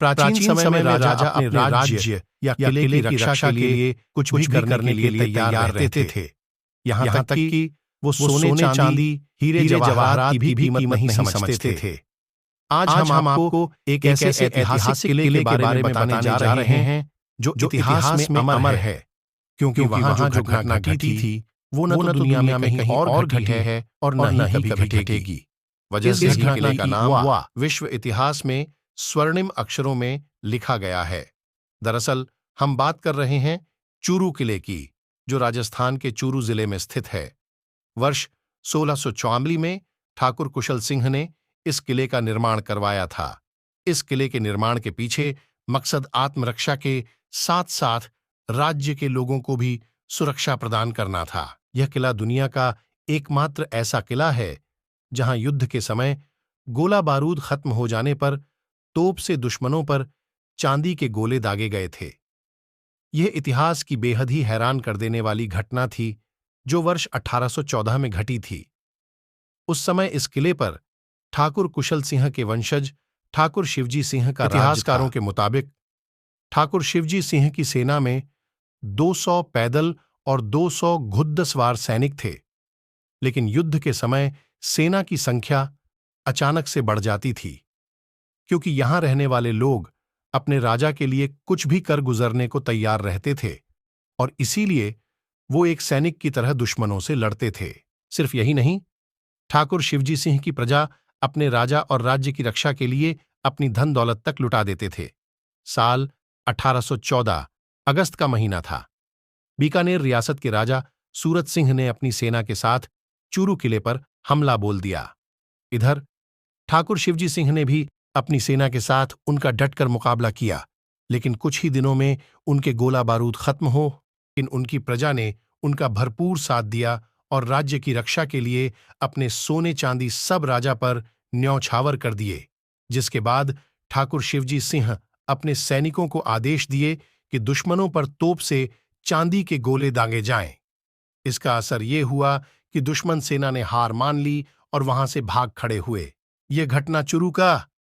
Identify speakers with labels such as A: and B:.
A: प्राचीन समय में राजा अपने राज्य या किले की रक्षा के लिए कुछ भी करने के लिए तैयार रहते थे। यहाँ तक कि वो सोने चांदी हीरे जवाहरात की भी कीमत नहीं समझते थे। आज हम आपको एक ऐसे ऐतिहासिक किले के बारे में बताने जा रहे हैं जो इतिहास में अमर है, क्योंकि वहां जो घटना घटी थी वो न तो दुनिया में कहीं और घटी है और न ही कभी घटेगी। वजह से इस किले का नाम विश्व इतिहास में स्वर्णिम अक्षरों में लिखा गया है। दरअसल हम बात कर रहे हैं चूरू किले की, जो राजस्थान के चूरू जिले में स्थित है। वर्ष 1644 में ठाकुर कुशल सिंह ने इस किले का निर्माण करवाया था। इस किले के निर्माण के पीछे मकसद आत्मरक्षा के साथ साथ राज्य के लोगों को भी सुरक्षा प्रदान करना था। यह किला दुनिया का एकमात्र ऐसा किला है जहां युद्ध के समय गोला बारूद खत्म हो जाने पर तोप से दुश्मनों पर चांदी के गोले दागे गए थे। यह इतिहास की बेहद ही हैरान कर देने वाली घटना थी जो वर्ष 1814 में घटी थी। उस समय इस किले पर ठाकुर कुशल सिंह के वंशज ठाकुर शिवजी सिंह का इतिहासकारों के मुताबिक ठाकुर शिवजी सिंह की सेना में 200 पैदल और 200 घुड़सवार सैनिक थे। लेकिन युद्ध के समय सेना की संख्या अचानक से बढ़ जाती थी, क्योंकि यहां रहने वाले लोग अपने राजा के लिए कुछ भी कर गुजरने को तैयार रहते थे और इसीलिए वो एक सैनिक की तरह दुश्मनों से लड़ते थे। सिर्फ यही नहीं, ठाकुर शिवजी सिंह की प्रजा अपने राजा और राज्य की रक्षा के लिए अपनी धन दौलत तक लुटा देते थे। साल 1814 अगस्त का महीना था। बीकानेर रियासत के राजा सूरत सिंह ने अपनी सेना के साथ चूरू किले पर हमला बोल दिया। इधर ठाकुर शिवजी सिंह ने भी अपनी सेना के साथ उनका डटकर मुकाबला किया, लेकिन कुछ ही दिनों में उनके गोला बारूद खत्म हो, उनकी प्रजा ने उनका भरपूर साथ दिया और राज्य की रक्षा के लिए अपने सोने चांदी सब राजा पर न्यौछावर कर दिए। जिसके बाद ठाकुर शिवजी सिंह अपने सैनिकों को आदेश दिए कि दुश्मनों पर तोप से चांदी के गोले दागे जाएं। इसका असर ये हुआ कि दुश्मन सेना ने हार मान ली और वहां से भाग खड़े हुए। यह घटना चूरू का